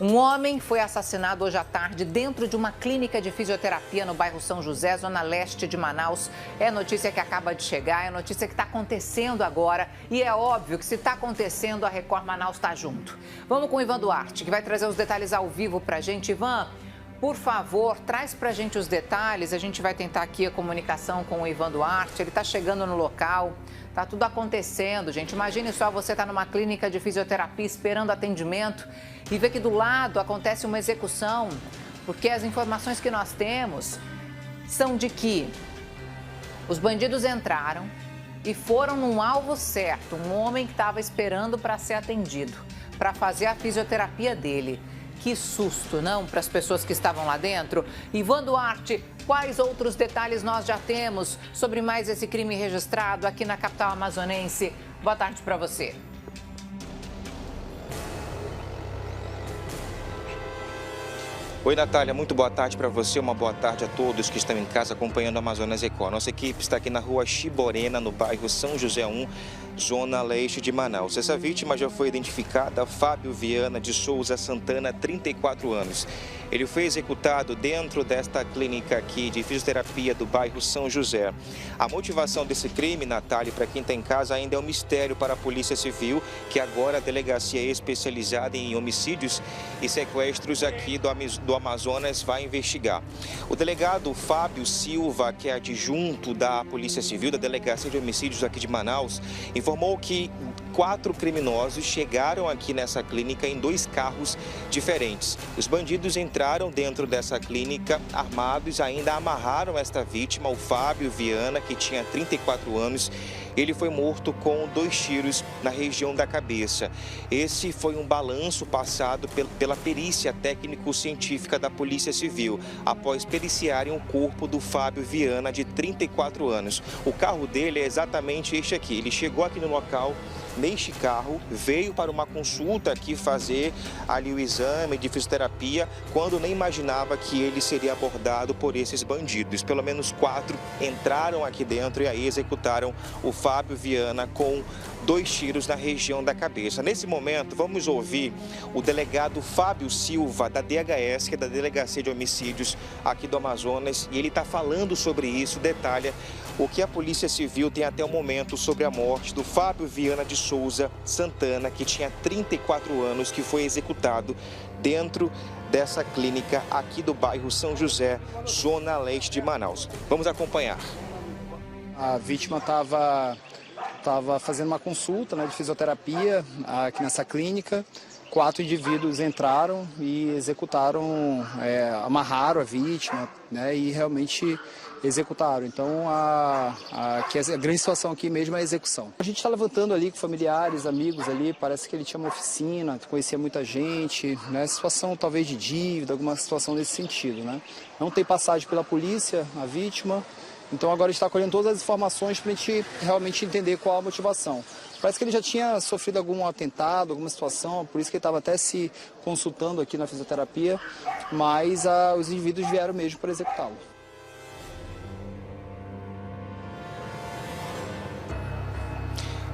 Um homem foi assassinado hoje à tarde dentro de uma clínica de fisioterapia no bairro São José, zona leste de Manaus. É notícia que acaba de chegar, é notícia que está acontecendo agora. E é óbvio que se está acontecendo, a Record Manaus está junto. Vamos com o Ivan Duarte, que vai trazer os detalhes ao vivo para a gente. Ivan, por favor, traz para a gente os detalhes. A gente vai tentar aqui a comunicação com o Ivan Duarte. Ele está chegando no local. Tá tudo acontecendo, gente. Imagine só você estar numa clínica de fisioterapia esperando atendimento e ver que do lado acontece uma execução, porque as informações que nós temos são de que os bandidos entraram e foram num alvo certo, um homem que estava esperando para ser atendido, para fazer a fisioterapia dele. Que susto, não? Para as pessoas que estavam lá dentro. Ivan Duarte, quais outros detalhes nós já temos sobre mais esse crime registrado aqui na capital amazonense? Boa tarde para você. Oi, Natália, muito boa tarde para você, uma boa tarde a todos que estão em casa acompanhando a Amazonas Record. Nossa equipe está aqui na rua Chiborena, no bairro São José 1, zona leste de Manaus. Essa vítima já foi identificada, Fábio Viana de Souza Santana, 34 anos. Ele foi executado dentro desta clínica aqui de fisioterapia do bairro São José. A motivação desse crime, Natália, para quem está em casa, ainda é um mistério para a Polícia Civil, que agora a delegacia especializada em homicídios e sequestros aqui do Amazonas vai investigar. O delegado Fábio Silva, que é adjunto da Polícia Civil, da Delegacia de Homicídios aqui de Manaus, informou que 4 criminosos chegaram aqui nessa clínica em 2 carros diferentes. Os bandidos entraram dentro dessa clínica armados, ainda amarraram esta vítima, o Fábio Viana, que tinha 34 anos. Ele foi morto com 2 tiros na região da cabeça. Esse foi um balanço passado pela perícia técnico-científica da Polícia Civil, após periciarem o corpo do Fábio Viana, de 34 anos. O carro dele é exatamente este aqui. Ele chegou aqui no local neste carro, veio para uma consulta aqui fazer ali o exame de fisioterapia, quando nem imaginava que ele seria abordado por esses bandidos. Pelo menos 4 entraram aqui dentro e aí executaram o Fábio Viana com 2 tiros na região da cabeça. Nesse momento, vamos ouvir o delegado Fábio Silva, da DHS, que é da Delegacia de Homicídios aqui do Amazonas, e ele está falando sobre isso, detalha o que a Polícia Civil tem até o momento sobre a morte do Fábio Viana de Souza Santana, que tinha 34 anos, que foi executado dentro dessa clínica aqui do bairro São José, zona leste de Manaus. Vamos acompanhar. A vítima estava fazendo uma consulta, de fisioterapia aqui nessa clínica. 4 indivíduos entraram e executaram, amarraram a vítima, e realmente executaram. Então, a grande situação aqui mesmo é a execução. A gente está levantando ali com familiares, amigos ali, parece que ele tinha uma oficina, conhecia muita gente, situação talvez de dívida, alguma situação nesse sentido, Não tem passagem pela polícia, a vítima. Então agora a gente está colhendo todas as informações para a gente realmente entender qual a motivação. Parece que ele já tinha sofrido algum atentado, alguma situação, por isso que ele estava até se consultando aqui na fisioterapia, mas os indivíduos vieram mesmo para executá-lo.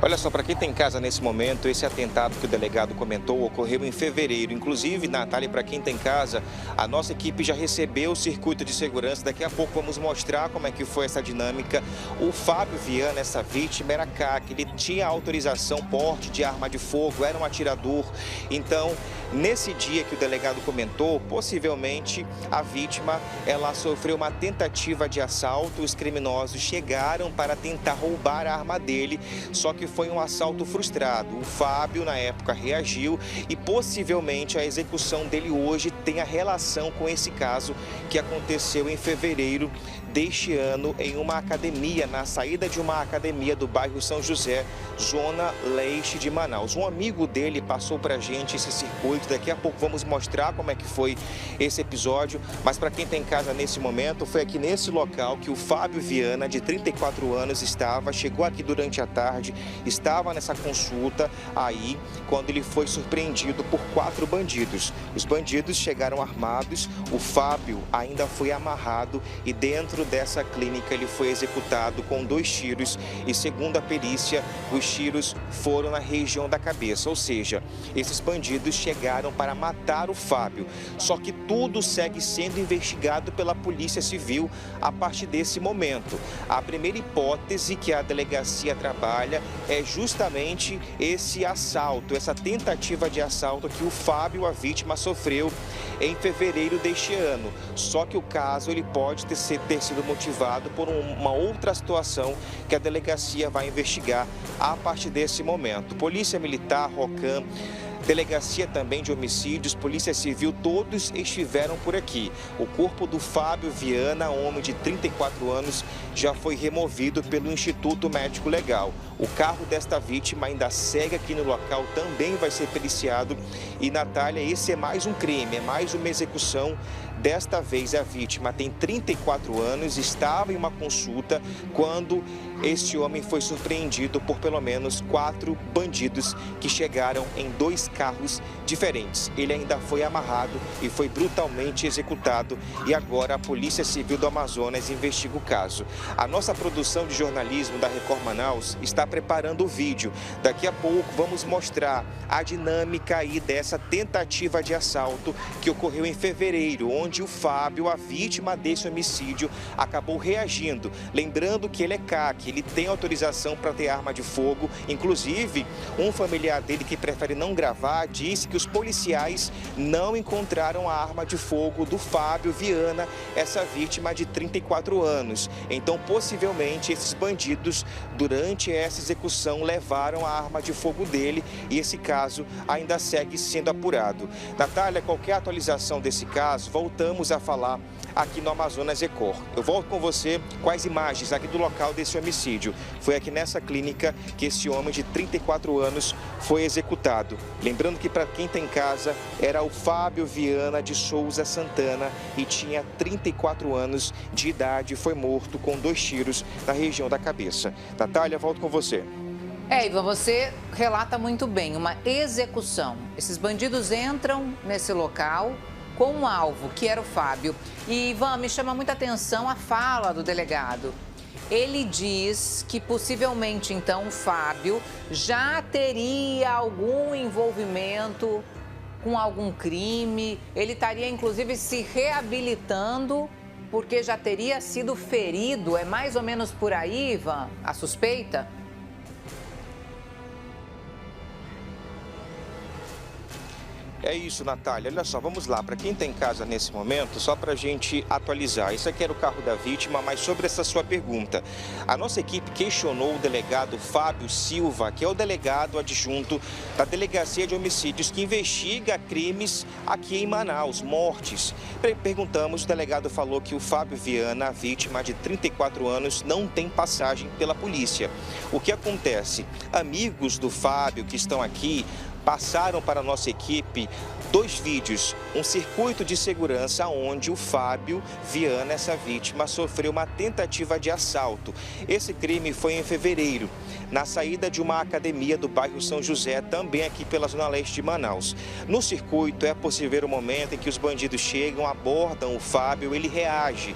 Olha só, para quem tem em casa nesse momento, esse atentado que o delegado comentou ocorreu em fevereiro. Inclusive, Natália, para quem tem em casa, a nossa equipe já recebeu o circuito de segurança. Daqui a pouco vamos mostrar como é que foi essa dinâmica. O Fábio Viana, essa vítima, era CAC, ele tinha autorização, porte de arma de fogo, era um atirador. Então, nesse dia que o delegado comentou, possivelmente a vítima, ela sofreu uma tentativa de assalto. Os criminosos chegaram para tentar roubar a arma dele, só que foi um assalto frustrado. O Fábio, na época, reagiu e possivelmente a execução dele hoje tem a relação com esse caso que aconteceu em fevereiro deste ano em uma academia, na saída de uma academia do bairro São José, zona leste de Manaus. Um amigo dele passou pra gente esse circuito, daqui a pouco vamos mostrar como é que foi esse episódio, mas para quem tem em casa nesse momento, foi aqui nesse local que o Fábio Viana, de 34 anos, chegou aqui durante a tarde estava nessa consulta aí quando ele foi surpreendido por 4 bandidos. Os bandidos chegaram armados, o Fábio ainda foi amarrado e dentro dessa clínica ele foi executado com 2 tiros e, segundo a perícia, os tiros foram na região da cabeça, ou seja, esses bandidos chegaram para matar o Fábio. Só que tudo segue sendo investigado pela Polícia Civil a partir desse momento. A primeira hipótese que a delegacia trabalha é justamente esse assalto, essa tentativa de assalto que o Fábio, a vítima, sofreu em fevereiro deste ano. Só que o caso ele pode ter sido motivado por uma outra situação que a delegacia vai investigar a partir desse momento. Polícia Militar, ROCAM, Delegacia também de Homicídios, Polícia Civil, todos estiveram por aqui. O corpo do Fábio Viana, homem de 34 anos, já foi removido pelo Instituto Médico Legal. O carro desta vítima ainda segue aqui no local, também vai ser periciado. E, Natália, esse é mais um crime, é mais uma execução. Desta vez a vítima tem 34 anos, estava em uma consulta quando este homem foi surpreendido por pelo menos 4 bandidos que chegaram em 2 carros diferentes. Ele ainda foi amarrado e foi brutalmente executado e agora a Polícia Civil do Amazonas investiga o caso. A nossa produção de jornalismo da Record Manaus está preparando o vídeo. Daqui a pouco vamos mostrar a dinâmica aí dessa tentativa de assalto que ocorreu em fevereiro, onde o Fábio, a vítima desse homicídio, acabou reagindo. Lembrando que ele é CAC, ele tem autorização para ter arma de fogo. Inclusive, um familiar dele que prefere não gravar disse que os policiais não encontraram a arma de fogo do Fábio Viana, essa vítima de 34 anos. Então, possivelmente, esses bandidos, durante essa execução, levaram a arma de fogo dele e esse caso ainda segue sendo apurado. Natália, qualquer atualização desse caso, voltamos a falar aqui no Amazonas Record. Eu volto com você com as imagens aqui do local desse homicídio. Foi aqui nessa clínica que esse homem de 34 anos foi executado. Lembrando que para quem está em casa, era o Fábio Viana de Souza Santana e tinha 34 anos de idade. Foi morto com 2 tiros na região da cabeça. Natália, volto com você. Ivan, você relata muito bem, uma execução. Esses bandidos entram nesse local com um alvo, que era o Fábio. E, Ivan, me chama muita atenção a fala do delegado. Ele diz que possivelmente, então, o Fábio já teria algum envolvimento com algum crime. Ele estaria, inclusive, se reabilitando porque já teria sido ferido. É mais ou menos por aí, Ivan, a suspeita? É isso, Natália. Olha só, vamos lá. Para quem está em casa nesse momento, só para a gente atualizar. Isso aqui era o carro da vítima, mas sobre essa sua pergunta. A nossa equipe questionou o delegado Fábio Silva, que é o delegado adjunto da Delegacia de Homicídios, que investiga crimes aqui em Manaus, mortes. Perguntamos, o delegado falou que o Fábio Viana, vítima de 34 anos, não tem passagem pela polícia. O que acontece? Amigos do Fábio que estão aqui passaram para a nossa equipe 2 vídeos, um circuito de segurança onde o Fábio Viana, essa vítima, sofreu uma tentativa de assalto. Esse crime foi em fevereiro, na saída de uma academia do bairro São José, também aqui pela zona leste de Manaus. No circuito é possível ver o momento em que os bandidos chegam, abordam o Fábio, ele reage.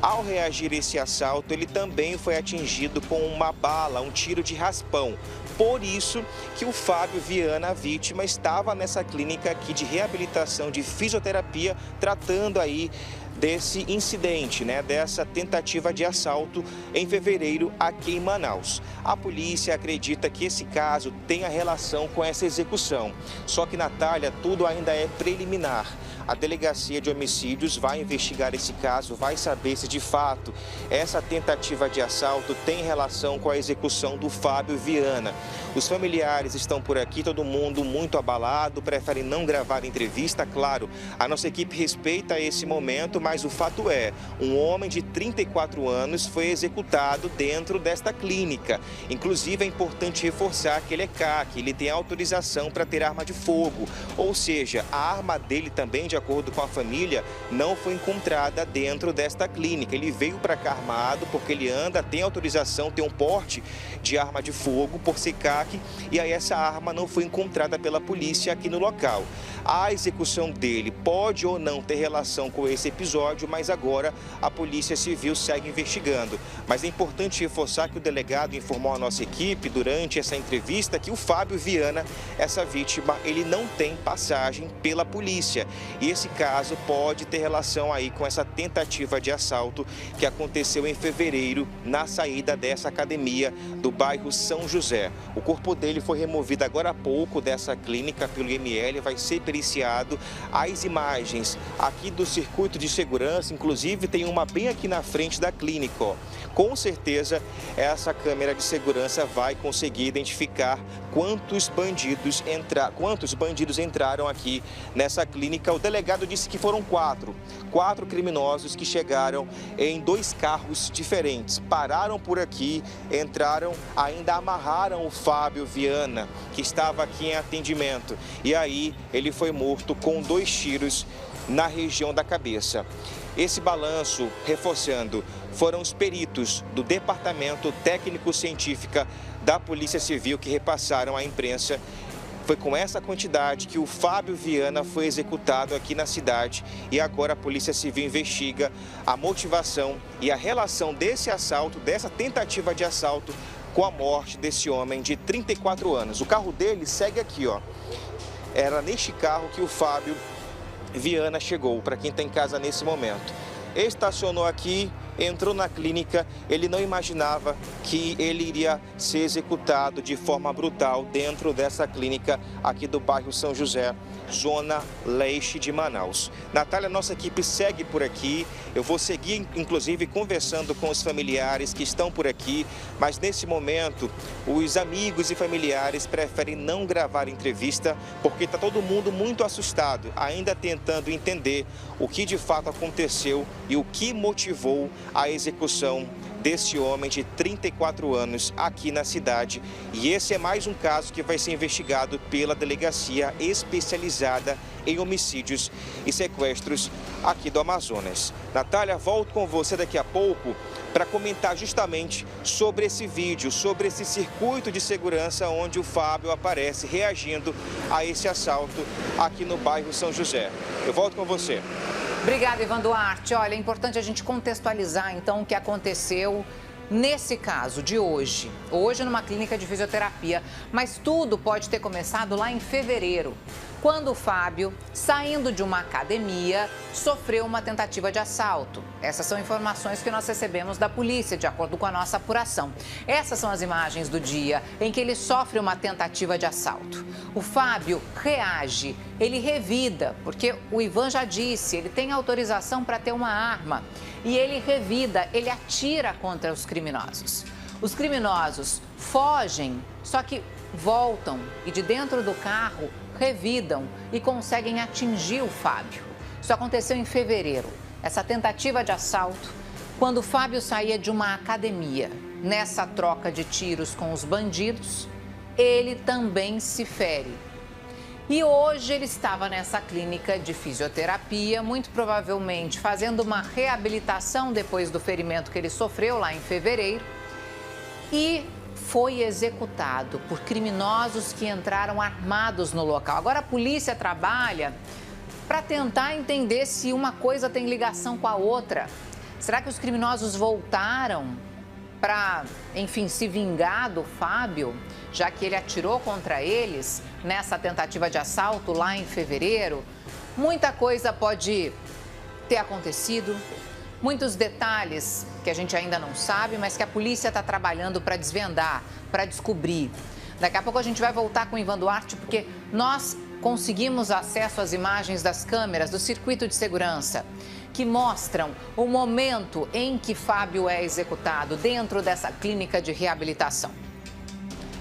Ao reagir a esse assalto, ele também foi atingido com uma bala, um tiro de raspão. Por isso que o Fábio Viana, a vítima, estava nessa clínica aqui de reabilitação, de fisioterapia, tratando aí desse incidente, dessa tentativa de assalto em fevereiro aqui em Manaus. A polícia acredita que esse caso tenha relação com essa execução. Só que, Natália, tudo ainda é preliminar. A Delegacia de Homicídios vai investigar esse caso, vai saber se de fato essa tentativa de assalto tem relação com a execução do Fábio Viana. Os familiares estão por aqui, todo mundo muito abalado, preferem não gravar entrevista. Claro, a nossa equipe respeita esse momento, mas o fato é, um homem de 34 anos foi executado dentro desta clínica. Inclusive, é importante reforçar que ele é CAC, ele tem autorização para ter arma de fogo. Ou seja, a arma dele também, de acordo com a família, não foi encontrada dentro desta clínica. Ele veio para cá armado porque ele tem autorização, tem um porte de arma de fogo por SICAC, e aí essa arma não foi encontrada pela polícia aqui no local. A execução dele pode ou não ter relação com esse episódio, mas agora a Polícia Civil segue investigando. Mas é importante reforçar que o delegado informou à nossa equipe durante essa entrevista que o Fábio Viana, essa vítima, ele não tem passagem pela polícia. E esse caso pode ter relação aí com essa tentativa de assalto que aconteceu em fevereiro na saída dessa academia do bairro São José. O corpo dele foi removido agora há pouco dessa clínica pelo IML, vai ser periciado. As imagens aqui do circuito de segurança, inclusive tem uma bem aqui na frente da clínica, ó. Com certeza essa câmera de segurança vai conseguir identificar quantos bandidos entraram aqui nessa clínica. O delegado disse que foram quatro criminosos que chegaram em 2 carros diferentes. Pararam por aqui, entraram, ainda amarraram o Fábio Viana, que estava aqui em atendimento. E aí ele foi morto com 2 tiros na região da cabeça. Esse balanço, reforçando, foram os peritos do Departamento Técnico-Científica da Polícia Civil que repassaram à imprensa. Foi com essa quantidade que o Fábio Viana foi executado aqui na cidade, e agora a Polícia Civil investiga a motivação e a relação desse assalto, dessa tentativa de assalto, com a morte desse homem de 34 anos. O carro dele segue aqui, ó. Era neste carro que o Fábio Viana chegou, para quem está em casa nesse momento. Estacionou aqui, entrou na clínica, ele não imaginava que ele iria ser executado de forma brutal dentro dessa clínica aqui do bairro São José, zona leste de Manaus. Natália, nossa equipe segue por aqui, eu vou seguir inclusive conversando com os familiares que estão por aqui, mas nesse momento os amigos e familiares preferem não gravar entrevista porque está todo mundo muito assustado, ainda tentando entender o que de fato aconteceu e o que motivou a execução desse homem de 34 anos aqui na cidade. E esse é mais um caso que vai ser investigado pela Delegacia Especializada em Homicídios e Sequestros aqui do Amazonas. Natália, volto com você daqui a pouco para comentar justamente sobre esse vídeo, sobre esse circuito de segurança onde o Fábio aparece reagindo a esse assalto aqui no bairro São José. Eu volto com você. Obrigada, Ivan Duarte. Olha, é importante a gente contextualizar, então, o que aconteceu nesse caso de hoje. Hoje, numa clínica de fisioterapia. Mas tudo pode ter começado lá em fevereiro, quando o Fábio, saindo de uma academia, sofreu uma tentativa de assalto. Essas são informações que nós recebemos da polícia, de acordo com a nossa apuração. Essas são as imagens do dia em que ele sofre uma tentativa de assalto. O Fábio reage, ele revida, porque o Ivan já disse, ele tem autorização para ter uma arma. E ele revida, ele atira contra os criminosos. Os criminosos fogem, só que voltam e de dentro do carro revidam e conseguem atingir o Fábio. Isso aconteceu em fevereiro. Essa tentativa de assalto, quando o Fábio saía de uma academia. Nessa troca de tiros com os bandidos, ele também se fere. E hoje ele estava nessa clínica de fisioterapia, muito provavelmente fazendo uma reabilitação depois do ferimento que ele sofreu lá em fevereiro, e foi executado por criminosos que entraram armados no local. Agora a polícia trabalha para tentar entender se uma coisa tem ligação com a outra. Será que os criminosos voltaram para, enfim, se vingar do Fábio, já que ele atirou contra eles nessa tentativa de assalto lá em fevereiro? Muita coisa pode ter acontecido, muitos detalhes que a gente ainda não sabe, mas que a polícia está trabalhando para desvendar, para descobrir. Daqui a pouco a gente vai voltar com o Ivan Duarte, porque nós conseguimos acesso às imagens das câmeras do circuito de segurança, que mostram o momento em que Fábio é executado dentro dessa clínica de reabilitação.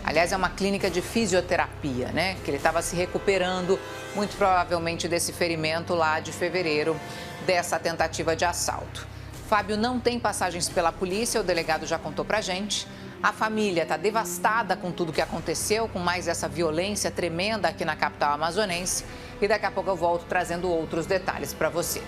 Aliás, é uma clínica de fisioterapia, né? Que ele estava se recuperando, muito provavelmente, desse ferimento lá de fevereiro, dessa tentativa de assalto. Fábio não tem passagens pela polícia, o delegado já contou pra gente. A família está devastada com tudo que aconteceu, com mais essa violência tremenda aqui na capital amazonense. E daqui a pouco eu volto trazendo outros detalhes para você.